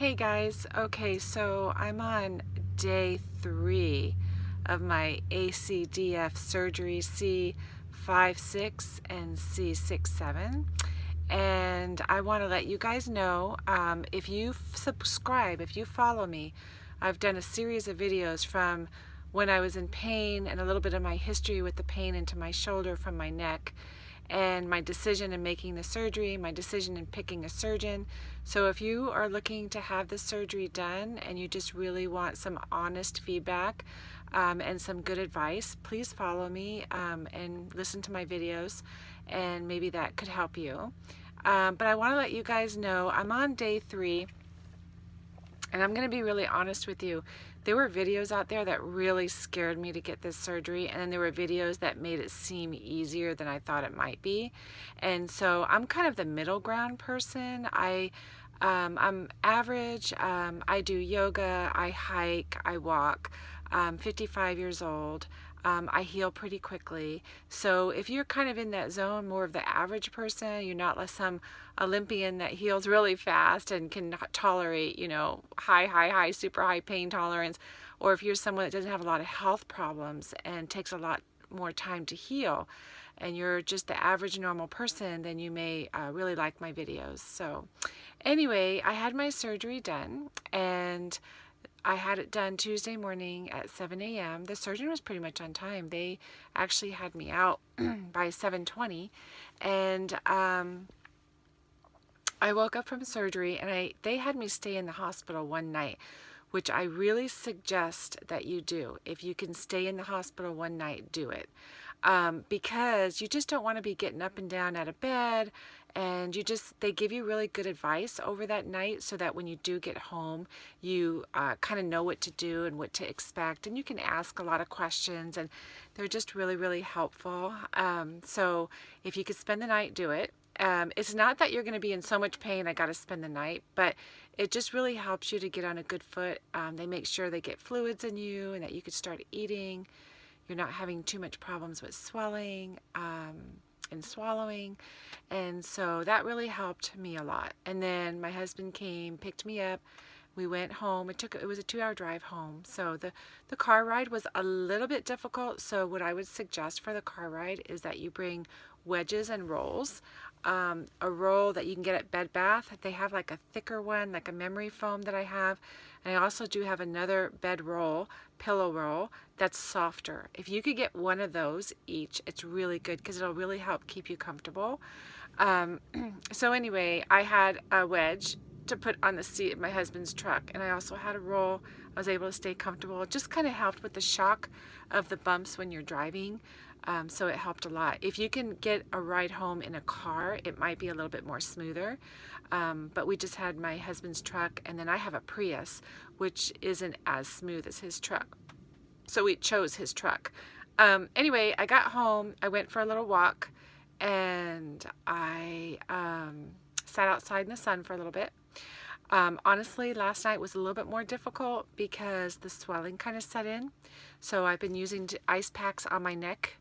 Hey guys, okay, so I'm on day 3 of my ACDF surgery C56 and C67, and I want to let you guys know, if you subscribe, if you follow me, I've done a series of videos from when I was in pain and a little bit of my history with the pain into my shoulder from my neck, and my decision in making the surgery, my decision in picking a surgeon. So if you are looking to have the surgery done and you just really want some honest feedback and some good advice, please follow me and listen to my videos, and maybe that could help you. But I want to let you guys know I'm on day 3, and I'm going to be really honest with you. There were videos out there that really scared me to get this surgery, and then there were videos that made it seem easier than I thought it might be. And so I'm kind of the middle ground person. I'm average. I do yoga, I hike, I walk. I'm 55 years old. I heal pretty quickly. So if you're kind of in that zone, more of the average person, you're not like some Olympian that heals really fast and can tolerate, high, super high pain tolerance, or if you're someone that doesn't have a lot of health problems and takes a lot more time to heal, and you're just the average normal person, then you may really like my videos. So anyway, I had my surgery done, and I had it done Tuesday morning at 7 a.m. The surgeon was pretty much on time. They actually had me out by 7:20, and I woke up from surgery, and they had me stay in the hospital one night, which I really suggest that you do. If you can stay in the hospital one night, do it. Because you just don't want to be getting up and down out of bed, and they give you really good advice over that night, so that when you do get home, you kind of know what to do and what to expect, and you can ask a lot of questions, and they're just really helpful. So if you could spend the night, do it. It's not that you're going to be in so much pain I got to spend the night, but it just really helps you to get on a good foot. They make sure they get fluids in you and that you could start eating. You're not having too much problems with swelling and swallowing, and so that really helped me a lot. And then my husband came, picked me up, we went home. It was a 2-hour drive home, so the car ride was a little bit difficult. So what I would suggest for the car ride is that you bring wedges and rolls. A roll that you can get at Bed Bath. They have like a thicker one, like a memory foam that I have. And I also do have another bed roll, pillow roll, that's softer. If you could get one of those each, it's really good because it'll really help keep you comfortable. So anyway, I had a wedge to put on the seat of my husband's truck, and I also had a roll. I was able to stay comfortable. It just kind of helped with the shock of the bumps when you're driving. So it helped a lot. If you can get a ride home in a car, it might be a little bit more smoother. But we just had my husband's truck, and then I have a Prius, which isn't as smooth as his truck. So we chose his truck. Anyway, I got home, I went for a little walk, and I sat outside in the sun for a little bit. Honestly, last night was a little bit more difficult because the swelling kind of set in. So I've been using ice packs on my neck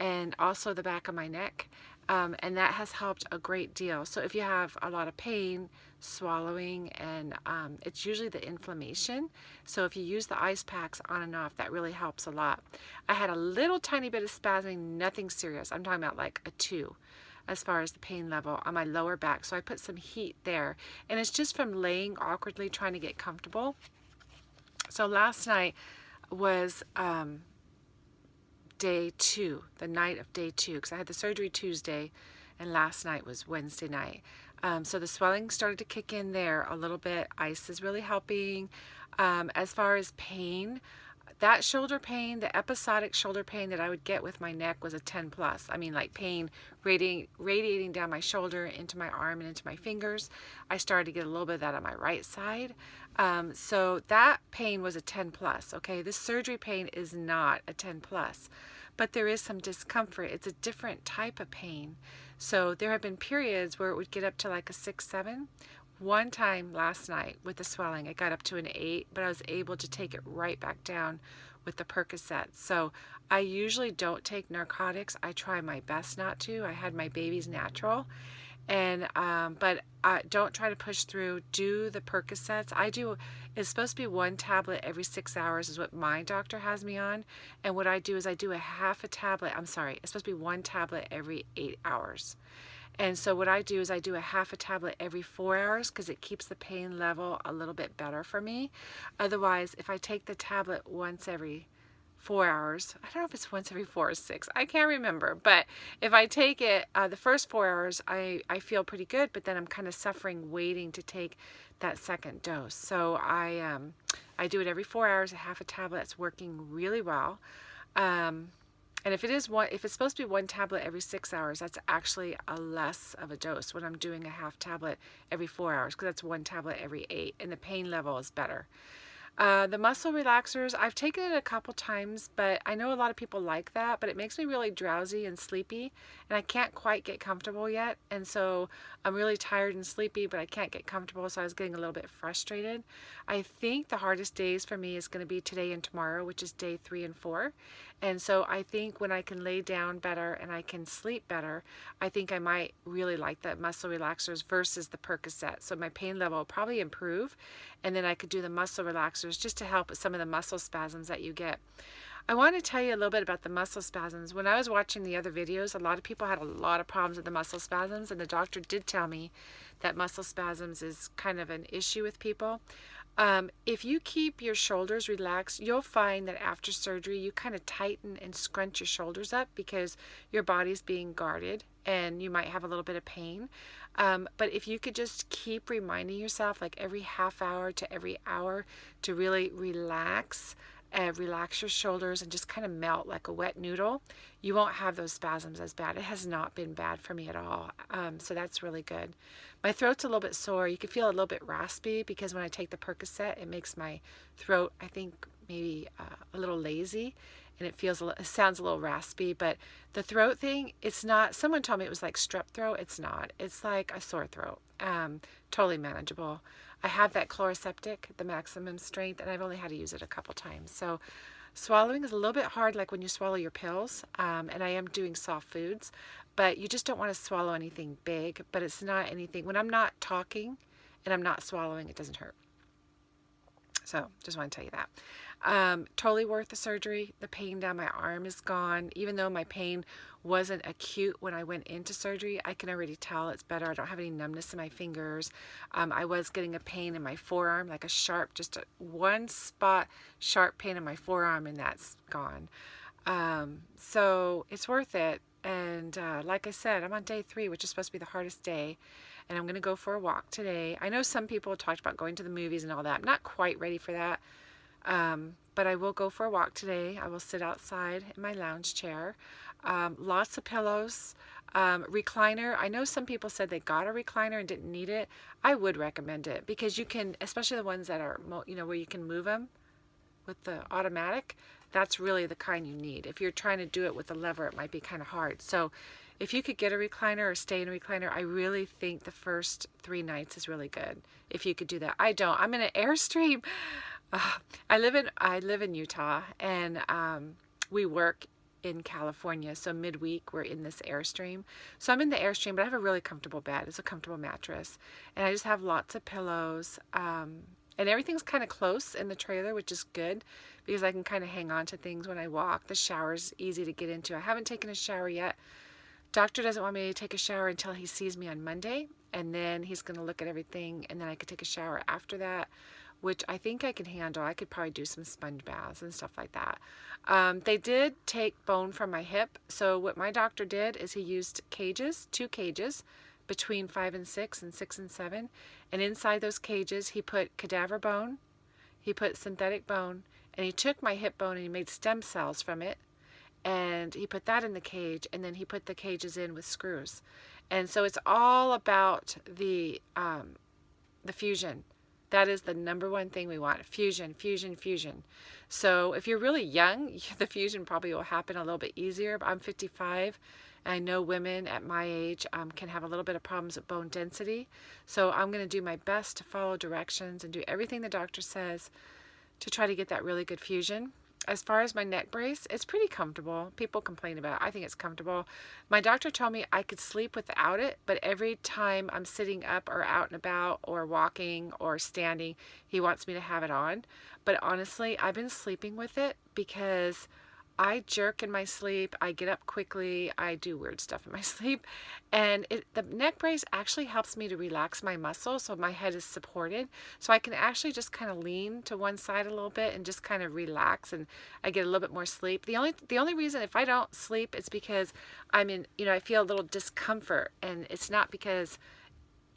and also the back of my neck, and that has helped a great deal. So if you have a lot of pain, swallowing, and it's usually the inflammation, so if you use the ice packs on and off, that really helps a lot. I had a little tiny bit of spasming, nothing serious. I'm talking about like a 2 as far as the pain level on my lower back, so I put some heat there, and it's just from laying awkwardly trying to get comfortable. So last night was day 2, the night of day 2, because I had the surgery Tuesday and last night was Wednesday night. So the swelling started to kick in there a little bit. Ice is really helping. As far as pain, that shoulder pain, the episodic shoulder pain that I would get with my neck was a 10 plus. I mean, like pain radiating down my shoulder into my arm and into my fingers. I started to get a little bit of that on my right side. So that pain was a 10 plus. Okay, this surgery pain is not a 10 plus, but there is some discomfort. It's a different type of pain. So there have been periods where it would get up to like a 6, 7. One time last night with the swelling, it got up to an 8, but I was able to take it right back down with the Percocet. So I usually don't take narcotics. I try my best not to. I had my baby's natural, And but don't try to push through. Do the Percocets. It's supposed to be one tablet every 6 hours is what my doctor has me on. And what I do is I do a half a tablet. I'm sorry, it's supposed to be one tablet every 8 hours. And so what I do is I do a half a tablet every 4 hours because it keeps the pain level a little bit better for me. Otherwise, if I take the tablet once every 4 hours, I don't know if it's once every 4 or 6, I can't remember, but if I take it the first 4 hours, I feel pretty good, but then I'm kind of suffering waiting to take that second dose. So I do it every 4 hours, a half a tablet. It's working really well. And if it's supposed to be one tablet every 6 hours, that's actually a less of a dose when I'm doing a half tablet every 4 hours, because that's one tablet every 8, and the pain level is better. The muscle relaxers, I've taken it a couple times, but I know a lot of people like that, but it makes me really drowsy and sleepy, and I can't quite get comfortable yet. And so I'm really tired and sleepy, but I can't get comfortable, so I was getting a little bit frustrated. I think the hardest days for me is going to be today and tomorrow, which is day 3 and 4. And so I think when I can lay down better and I can sleep better, I think I might really like the muscle relaxers versus the Percocet. So my pain level will probably improve, and then I could do the muscle relaxers just to help with some of the muscle spasms that you get. I want to tell you a little bit about the muscle spasms. When I was watching the other videos, a lot of people had a lot of problems with the muscle spasms, and the doctor did tell me that muscle spasms is kind of an issue with people. If you keep your shoulders relaxed, you'll find that after surgery you kind of tighten and scrunch your shoulders up because your body's being guarded and you might have a little bit of pain. But if you could just keep reminding yourself, like every half hour to every hour, to really relax your shoulders and just kind of melt like a wet noodle, you won't have those spasms as bad. It has not been bad for me at all. So that's really good. My throat's a little bit sore. You can feel a little bit raspy because when I take the Percocet, it makes my throat, I think, maybe a little lazy, and it sounds a little raspy. But the throat thing, it's not. Someone told me it was like strep throat. It's not. It's like a sore throat. Totally manageable. I have that Chloraseptic, the maximum strength, and I've only had to use it a couple times. So swallowing is a little bit hard, like when you swallow your pills, and I am doing soft foods, but you just don't want to swallow anything big. But it's not anything, when I'm not talking and I'm not swallowing, it doesn't hurt. So just want to tell you that. Totally worth the surgery. The pain down my arm is gone. Even though my pain wasn't acute when I went into surgery, I can already tell it's better. I don't have any numbness in my fingers. I was getting a pain in my forearm, like a sharp, just one spot sharp pain in my forearm, and that's gone. So it's worth it. And like I said, I'm on day 3, which is supposed to be the hardest day. And I'm going to go for a walk today. I know some people talked about going to the movies and all that. I'm not quite ready for that. But I will go for a walk today. I will sit outside in my lounge chair. Lots of pillows. Recliner. I know some people said they got a recliner and didn't need it. I would recommend it because you can, especially the ones that are, where you can move them with the automatic. That's really the kind you need. If you're trying to do it with a lever, it might be kind of hard. So if you could get a recliner or stay in a recliner, I really think the first 3 nights is really good. If you could do that. I don't. I'm in an Airstream. I live in Utah, and we work in California. So midweek we're in this Airstream. So I'm in the Airstream, but I have a really comfortable bed. It's a comfortable mattress, and I just have lots of pillows. And everything's kind of close in the trailer, which is good because I can kind of hang on to things when I walk. The shower's easy to get into. I haven't taken a shower yet. Doctor doesn't want me to take a shower until he sees me on Monday, and then he's going to look at everything, and then I could take a shower after that, which I think I can handle. I could probably do some sponge baths and stuff like that. They did take bone from my hip, so what my doctor did is he used cages, 2 cages, between 5 and 6 and 6 and 7, and inside those cages he put cadaver bone, he put synthetic bone, and he took my hip bone and he made stem cells from it, and he put that in the cage, and then he put the cages in with screws. And so it's all about the fusion. That is the number one thing we want. Fusion, fusion, fusion. So if you're really young, the fusion probably will happen a little bit easier. But I'm 55. And I know women at my age can have a little bit of problems with bone density. So I'm going to do my best to follow directions and do everything the doctor says to try to get that really good fusion. as far as my neck brace, it's pretty comfortable. People complain about it. I think it's comfortable. My doctor told me I could sleep without it, but every time I'm sitting up or out and about or walking or standing, he wants me to have it on. But honestly, I've been sleeping with it because I jerk in my sleep. I get up quickly. I do weird stuff in my sleep. And the neck brace actually helps me to relax my muscles so my head is supported. So I can actually just kind of lean to one side a little bit and just kind of relax, and I get a little bit more sleep. The only reason if I don't sleep, it's because I'm in, I feel a little discomfort, and it's not because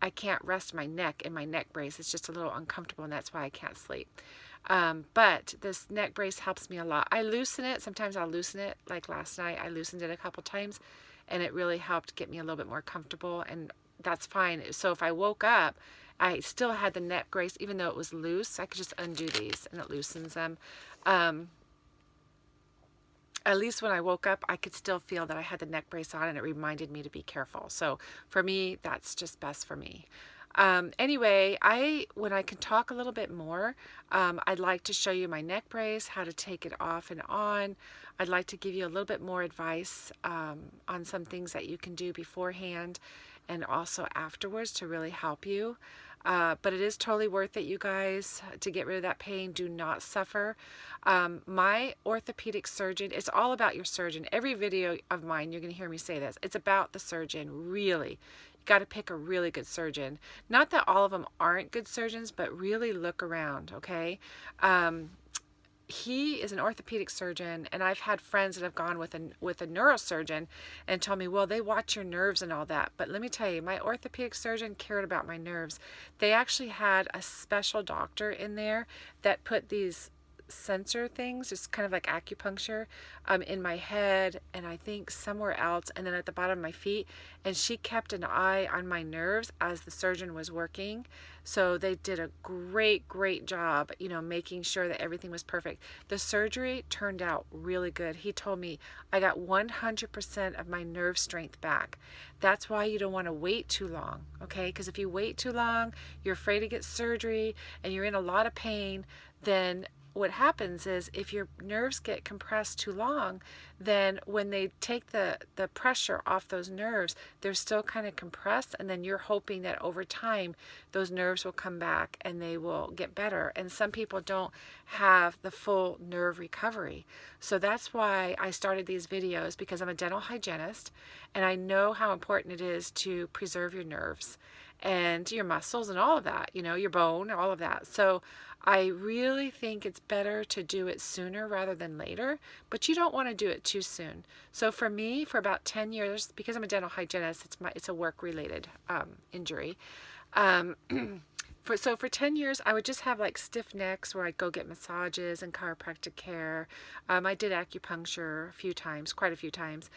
I can't rest my neck in my neck brace. It's just a little uncomfortable, and that's why I can't sleep. But this neck brace helps me a lot. I loosen it. Sometimes I'll loosen it. Like last night, I loosened it a couple times, and it really helped get me a little bit more comfortable, and that's fine. So if I woke up, I still had the neck brace, even though it was loose. I could just undo these, and it loosens them. At least when I woke up, I could still feel that I had the neck brace on, and it reminded me to be careful. So for me, that's just best for me. Anyway, when I can talk a little bit more, I'd like to show you my neck brace, how to take it off and on. I'd like to give you a little bit more advice on some things that you can do beforehand and also afterwards to really help you. But it is totally worth it, you guys, to get rid of that pain. Do not suffer. My orthopedic surgeon, it's all about your surgeon. Every video of mine, you're going to hear me say this. It's about the surgeon, really. Got to pick a really good surgeon. Not that all of them aren't good surgeons, but really look around, okay? He is an orthopedic surgeon, and I've had friends that have gone with a neurosurgeon and told me, well, they watch your nerves and all that. But let me tell you, my orthopedic surgeon cared about my nerves. They actually had a special doctor in there that put these sensor things, just kind of like acupuncture, in my head, and I think somewhere else, and then at the bottom of my feet, and she kept an eye on my nerves as the surgeon was working. So they did a great job, making sure that everything was perfect. The surgery turned out really good. He told me I got 100% of my nerve strength back. That's why you don't want to wait too long, okay? Because if you wait too long, you're afraid to get surgery and you're in a lot of pain, then what happens is if your nerves get compressed too long, then when they take the pressure off those nerves, they're still kind of compressed, and then you're hoping that over time those nerves will come back and they will get better. And some people don't have the full nerve recovery. So that's why I started these videos, because I'm a dental hygienist and I know how important it is to preserve your nerves and your muscles and all of that, your bone, all of that. So I really think it's better to do it sooner rather than later, but you don't want to do it too soon. So for me, for about 10 years, because I'm a dental hygienist, it's a work-related injury. For 10 years, I would just have like stiff necks where I'd go get massages and chiropractic care. I did acupuncture quite a few times.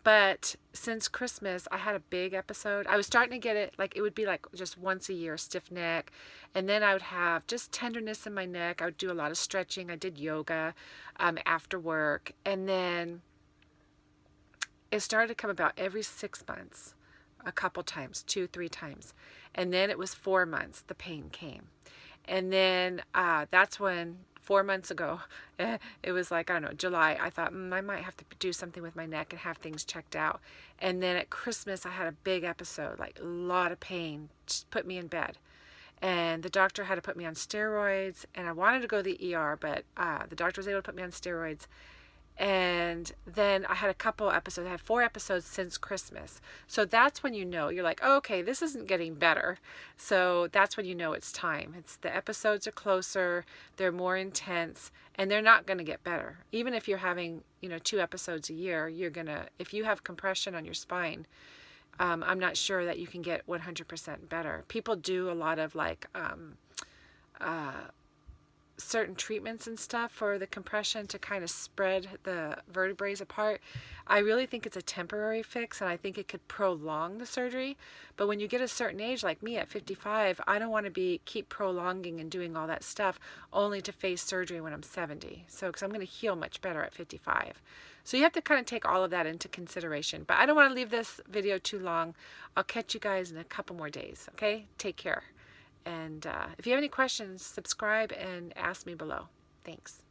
But since Christmas, I had a big episode. I was starting to get it, like it would be like just once a year, stiff neck. And then I would have just tenderness in my neck. I would do a lot of stretching. I did yoga after work. And then it started to come about every 6 months, a couple times, 2-3 times. And then it was 4 months, the pain came. And then that's when 4 months ago, it was like, I don't know, July, I thought, I might have to do something with my neck and have things checked out. And then at Christmas, I had a big episode, like a lot of pain, just put me in bed. And the doctor had to put me on steroids, and I wanted to go to the ER, but the doctor was able to put me on steroids. And then I had a couple episodes. I had 4 episodes since Christmas. So that's when you're like, oh, okay, this isn't getting better. So that's when it's time. The episodes are closer, they're more intense, and they're not going to get better. Even if you're having, 2 episodes a year, if you have compression on your spine, I'm not sure that you can get 100% better. People do a lot of like certain treatments and stuff for the compression to kind of spread the vertebrae apart. I really think it's a temporary fix, and I think it could prolong the surgery. But when you get a certain age, like me at 55, I don't want to keep prolonging and doing all that stuff only to face surgery when I'm 70. So, because I'm going to heal much better at 55. So you have to kind of take all of that into consideration. But I don't want to leave this video too long. I'll catch you guys in a couple more days. Okay? Take care. And if you have any questions, subscribe and ask me below. Thanks.